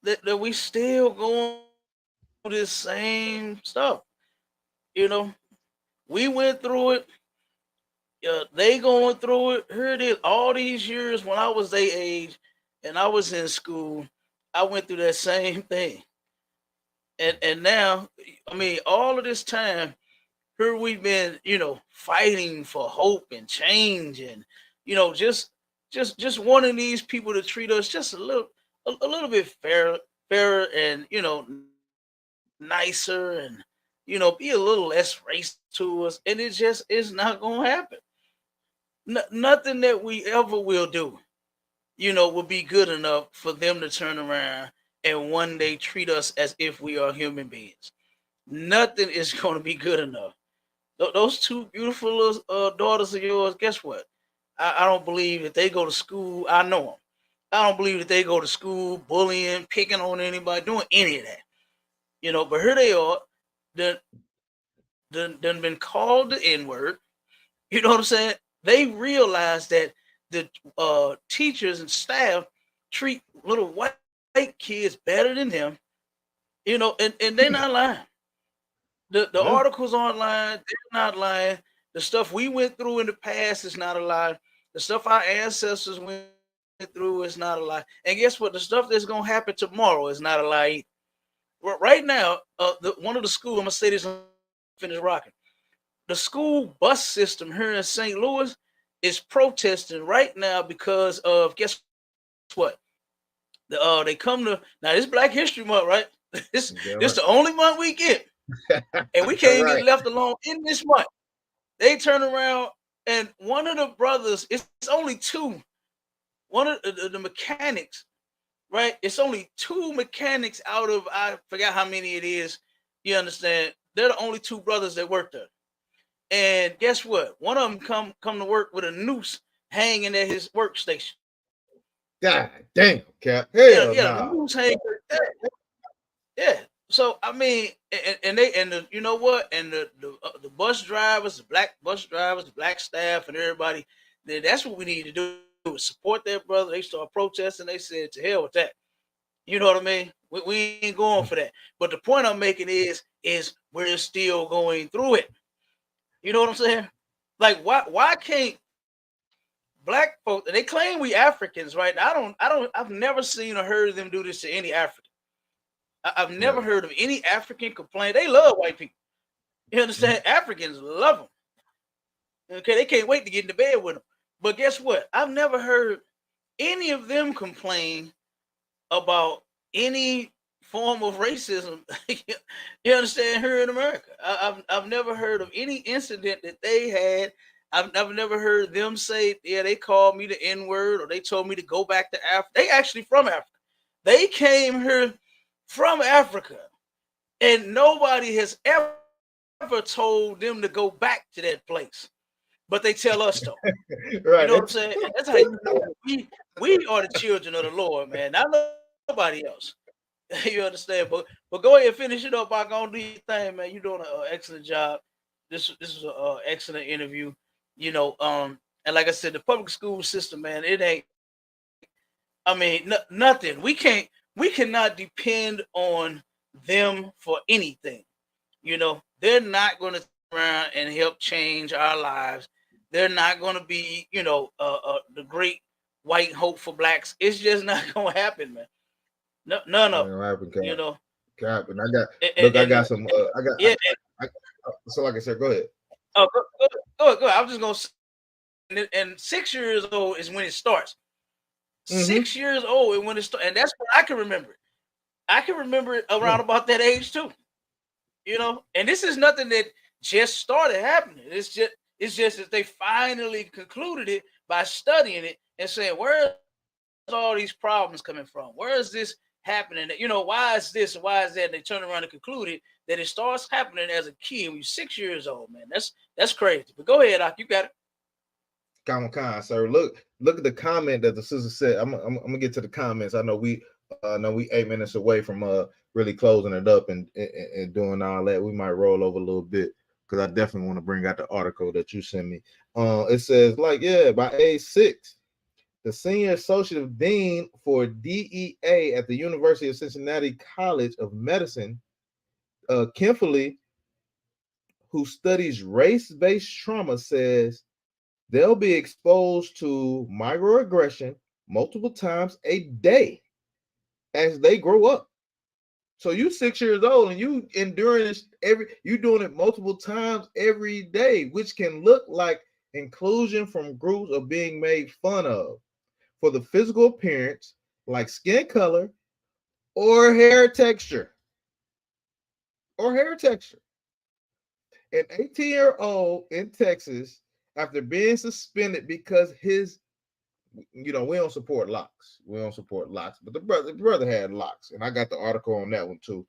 that we still going through this same stuff. You know, we went through it. They going through it. Here it is. All these years when I was their age and I was in school, I went through that same thing. And now, I mean, all of this time, here we've been, fighting for hope and change, and just wanting these people to treat us just a little bit fairer, and nicer, and be a little less racist to us, and it just is not gonna happen. Nothing that we ever will do, will be good enough for them to turn around and one day treat us as if we are human beings. Nothing is going to be good enough. Those two beautiful daughters of yours, guess what? I don't believe that they go to school. I know them. I don't believe that they go to school bullying, picking on anybody, doing any of that. But here they are, done been called the N-word. You know what I'm saying? They realize that the teachers and staff treat little white kids better than them, and they're not lying. The articles online, they're not lying. The stuff we went through in the past is not a lie. The stuff our ancestors went through is not a lie. And guess what? The stuff that's gonna happen tomorrow is not a lie either. Right now, one of the schools, I'm gonna say this and finish rocking. The school bus system here in St. Louis is protesting right now because of, guess what? They come to, now this Black History Month, right? This the only month we get. And we can't get left alone in this month. They turn around and one of the brothers, it's only two, one of the mechanics, right? It's only two mechanics out of, I forgot how many it is. You understand? They're the only two brothers that work there. And guess what? One of them come to work with a noose hanging at his workstation. God damn, Cap. Hell yeah, the noose hanging. Yeah. So I mean, and the you know what? And the bus drivers, the black bus drivers, the black staff, and everybody. That's what we need to do. was support their brother. They started protesting. They said, to hell with that. You know what I mean? We ain't going for that. But the point I'm making is we're still going through it. You know what I'm saying? Like, why can't black folks, they claim we Africans, right? I've never seen or heard of them do this to any African. I've never heard of any African complain. They love white people. You understand? Africans love them. Okay, they can't wait to get into bed with them. But guess what? I've never heard any of them complain about any form of racism. You understand? Here in America, I've never heard of any incident that they had. I've never heard them say, yeah, they called me the N-word, or they told me to go back to Africa. They actually from Africa. They came here from Africa, and nobody has ever told them to go back to that place. But they tell us to. Right. You know what I'm saying? And that's how you know we are the children of the Lord, man. Not nobody else. You understand? But go ahead and finish it up. I'm gonna do your thing, man. You're doing an excellent job. This is an excellent interview. You know, and like I said, the public school system, man, it ain't. I mean, nothing. We cannot depend on them for anything. You know, they're not going to turn around and help change our lives. They're not going to be, you know, the great white hope for blacks. It's just not going to happen, man. No, none of them. You know. Cap, and I got some. Yeah. So, like I said, go ahead. Oh, go ahead. I'm just gonna say, and 6 years old is when it starts. 6 years old and when it starts, and that's what I can remember. I can remember it around about that age too. You know, and this is nothing that just started happening. It's just that they finally concluded it by studying it and saying, where is all these problems coming from? Where is this happening? You know, why is this and why is that? And they turn around and concluded that it starts happening as a kid when you're 6 years old, man. That's crazy. But go ahead, Doc, you got it. Con, sir. Look at the comment that the sister said. I'm gonna get to the comments. I know we 8 minutes away from really closing it up and doing all that. We might roll over a little bit because I definitely want to bring out the article that you sent me. It says, like, yeah, by age 6, the senior associate dean for DEA at the University of Cincinnati College of Medicine, Kimberly, who studies race-based trauma, says they'll be exposed to microaggression multiple times a day as they grow up. So you 6 years old and you enduring this you doing it multiple times every day, which can look like inclusion from groups or being made fun of for the physical appearance, like skin color or hair texture. An 18-year-old in Texas, after being suspended because his, you know, we don't support locks. But the brother had locks, and I got the article on that one too.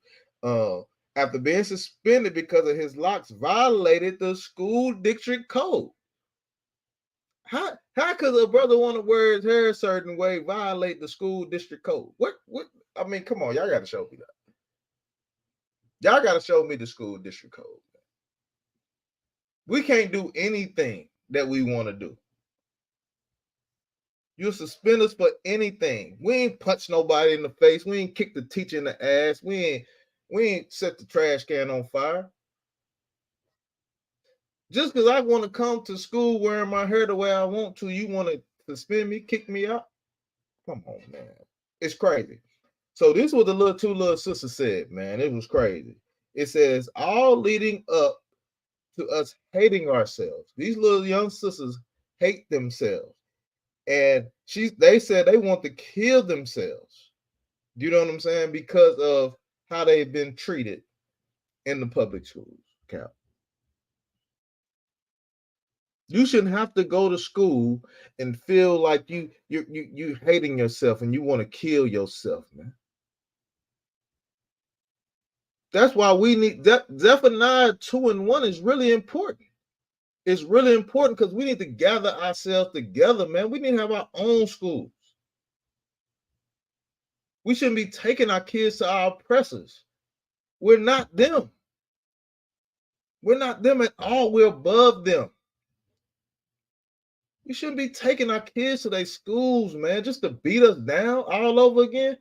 After being suspended because of his locks violated the school district code. How could a brother want to wear his hair a certain way violate the school district code? What I mean, come on, y'all got to show me that. Y'all got to show me the school district code. We can't do anything that we want to do. You suspend us for anything. We ain't punch nobody in the face. We ain't kick the teacher in the ass. We ain't set the trash can on fire. Just because I want to come to school wearing my hair the way I want to, you want to suspend me, kick me out? Come on, man. It's crazy. So this is what the two little sisters said, man. It was crazy. It says, all leading up to us hating ourselves. These little young sisters hate themselves. And they said they want to kill themselves. Do you know what I'm saying? Because of how they've been treated in the public schools, Cap. You shouldn't have to go to school and feel like you hating yourself and you want to kill yourself, man. That's why we need Zephaniah 2:1 is really important. It's really important because we need to gather ourselves together, man. We need to have our own schools. We shouldn't be taking our kids to our oppressors. We're not them. We're not them at all. We're above them. We shouldn't be taking our kids to their schools, man, just to beat us down all over again.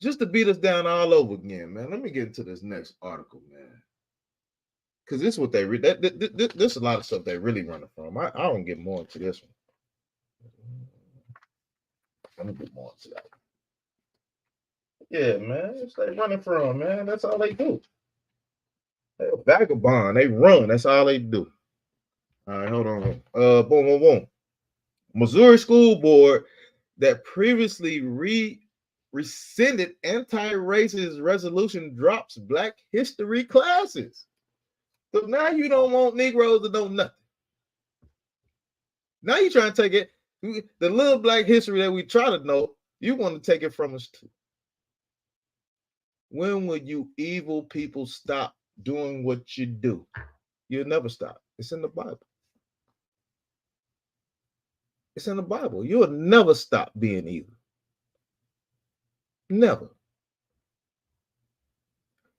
Just to beat us down all over again, man. Let me get into this next article, man. Because this is what they read. There's a lot of stuff they really running from. I don't get more into this one. Let me get more into that. Yeah, man. It's they running from, man. That's all they do. They're a vagabond. They run. That's all they do. All right, hold on. Boom. Missouri School Board that previously rescinded anti-racist resolution drops Black history classes. So now you don't want Negroes to know nothing. Now you're trying to take it, the little Black history that we try to know, you want to take it from us too. When will you evil people stop doing what you do? You'll never stop. It's in the Bible. It's in the Bible. You'll never stop being evil. Never.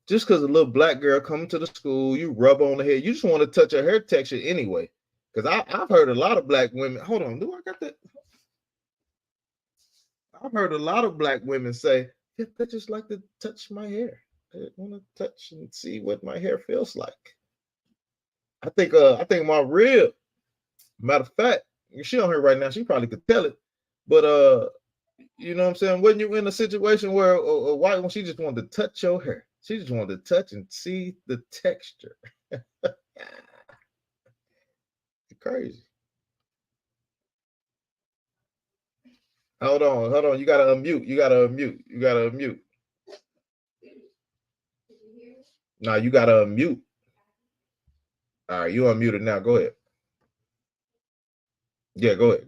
Just because a little Black girl coming to the school, you rub on the head. You just want to touch her hair texture anyway. Because I've heard a lot of Black women. Hold on, do I got that? I've heard a lot of Black women say, yeah, they just like to touch my hair. They want to touch and see what my hair feels like. I think my rib, matter of fact, she on here right now, she probably could tell it. But you know what I'm saying? When you in a situation where a white one, she just wanted to touch your hair. She just wanted to touch and see the texture. It's crazy. Hold on. You gotta unmute. Nah, you gotta unmute. All right, you unmuted now. Go ahead. Yeah, go ahead.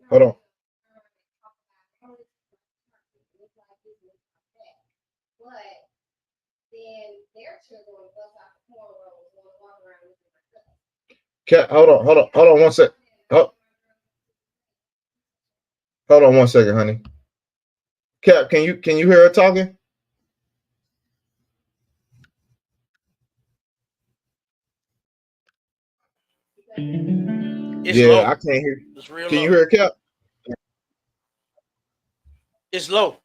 Hold on. Hold on 1 second. Hold on 1 second, honey. Cap, can you hear her talking? It's yeah, low. I can't hear. It's real Can low. you hear Cap? It's low.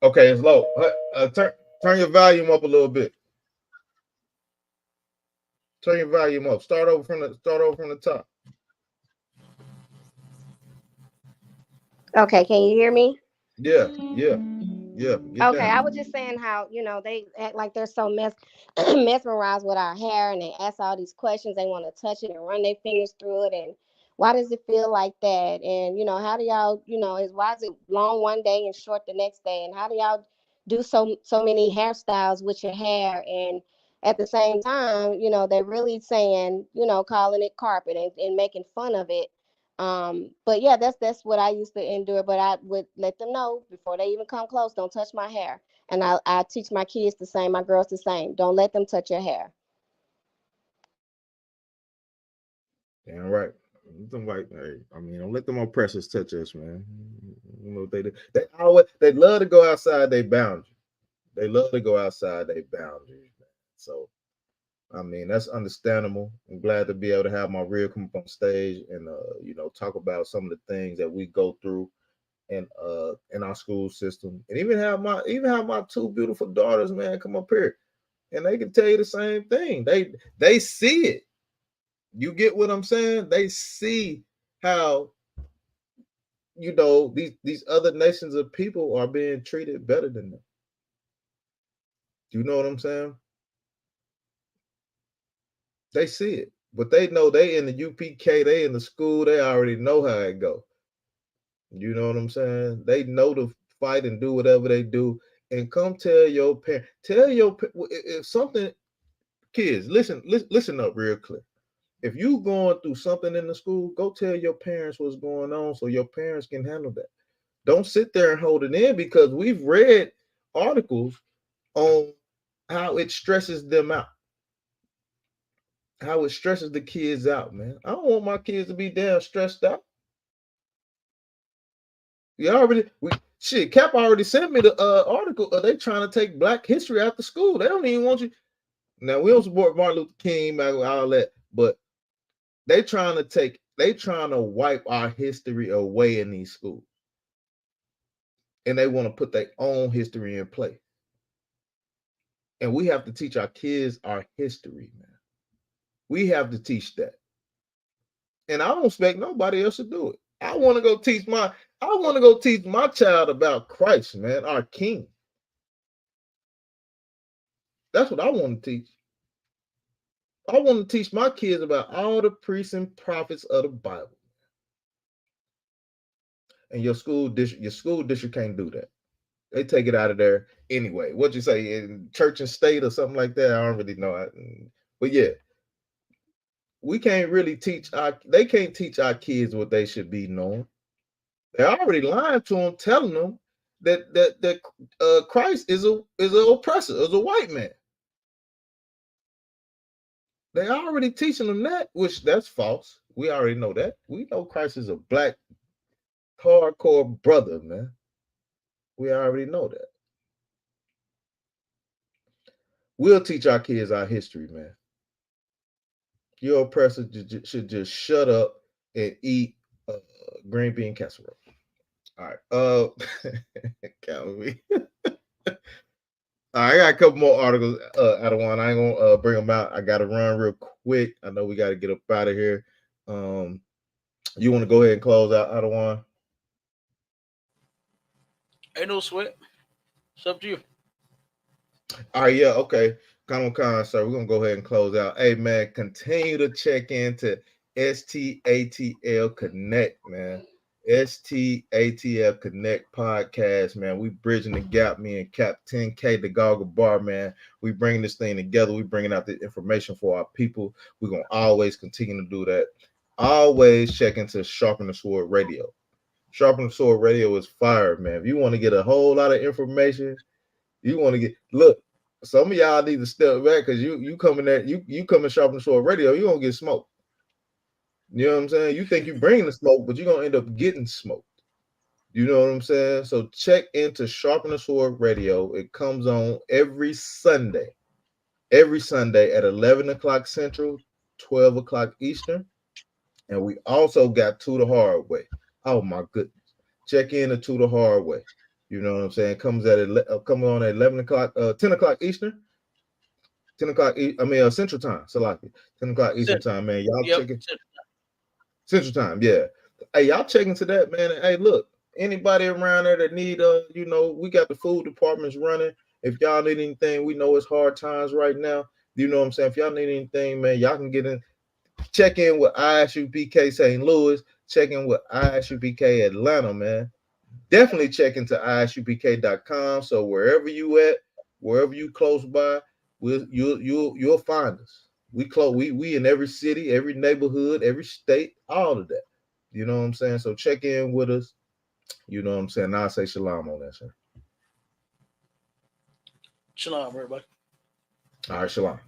Okay, it's low. Turn your volume up a little bit. Turn your volume up. Start over from the top. Okay, can you hear me? Yeah. Okay, Down. I was just saying how, they act like they're so mesmerized with our hair, and they ask all these questions. They want to touch it and run their fingers through it, and why does it feel like that? And how do y'all, why is it long one day and short the next day? And how do y'all do so many hairstyles with your hair? And at the same time, they're really saying, calling it carpet and making fun of it. But yeah, that's what I used to endure. But I would let them know before they even come close, don't touch my hair. And I teach my kids the same, my girls the same. Don't let them touch your hair. Damn right. Them white, don't let them oppressors touch us, man. You know what they do? They love to go outside their boundaries. They love to go outside their boundaries, man. So that's understandable. I'm glad to be able to have my real come up on stage and talk about some of the things that we go through in our school system, and even have my two beautiful daughters, man, come up here, and they can tell you the same thing. They see it. You get what I'm saying? They see how these other nations of people are being treated better than them. Do you know what I'm saying? They see it, but they know they in the UPK, they in the school, they already know how it go. You know what I'm saying? They know to fight and do whatever they do, and come tell your parent. If something, kids, listen up real clear. If you going through something in the school, go tell your parents what's going on so your parents can handle that. Don't sit there and hold it in, because we've read articles on how it stresses them out, how it stresses the kids out, man. I don't want my kids to be damn stressed out. Cap already sent me the article. They trying to take Black history out the school. They don't even want you. Now we don't support Martin Luther King, all that, but they trying to wipe our history away in these schools. And they want to put their own history in place. And we have to teach our kids our history, man. We have to teach that. And I don't expect nobody else to do it. I want to go teach my child about Christ, man, our King. That's what I want to teach. I want to teach my kids about all the priests and prophets of the Bible. And your school district can't do that. They take it out of there anyway. What you say, in church and state or something like that? I don't really know. But yeah, we can't really they can't teach our kids what they should be knowing. They're already lying to them, telling them that Christ is an oppressor, is a white man. They already teaching them that, which that's false. We already know that. We know Christ is a Black hardcore brother, man. We already know that. We'll teach our kids our history, man. Your oppressor should just shut up and eat green bean casserole. All right. Count me. I got a couple more articles out of one. I ain't gonna bring them out. I gotta run real quick. I know we gotta get up out of here. You want to go ahead and close out of one? Ain't no sweat. It's up to you. All right, yeah, okay. Come on, sir. We're gonna go ahead and close out. Hey, man, continue to check into STATL Connect, man. STATL Connect podcast, man. We bridging the gap, me and Cap 10K, the Goggle Bar, man. We bringing this thing together. We bringing out the information for our people. We're gonna always continue to do that. Always check into Sharpen the Sword Radio. Sharpen the Sword Radio is fire, man. If you want to get a whole lot of information, look. Some of y'all need to step back because you coming Sharpen the Sword Radio, you gonna get smoked. You know what I'm saying? You think you bring the smoke, but you're gonna end up getting smoked. You know what I'm saying? So check into Sharpen the Sword Radio. It comes on every Sunday at 11 o'clock Central, 12 o'clock Eastern. And we also got To the Hard Way. Oh my goodness. Check in To the Hard Way. You know what I'm saying? Comes on at 11 o'clock, 10 o'clock Eastern. 10 o'clock, Central Time. Salaki. 10 o'clock Eastern Time, man. Y'all check it. Central Time, yeah. Hey, y'all check into that, man. Hey, look, anybody around there that need, we got the food departments running. If y'all need anything, we know it's hard times right now. You know what I'm saying? If y'all need anything, man, y'all can get in. Check in with ISUPK St. Louis. Check in with ISUPK Atlanta, man. Definitely check into ISUPK.com. So wherever you at, wherever you close by, you'll find us. We in every city, every neighborhood, every state, all of that. You know what I'm saying? So check in with us. You know what I'm saying? I'll say shalom on that, sir. Shalom, everybody. All right, shalom.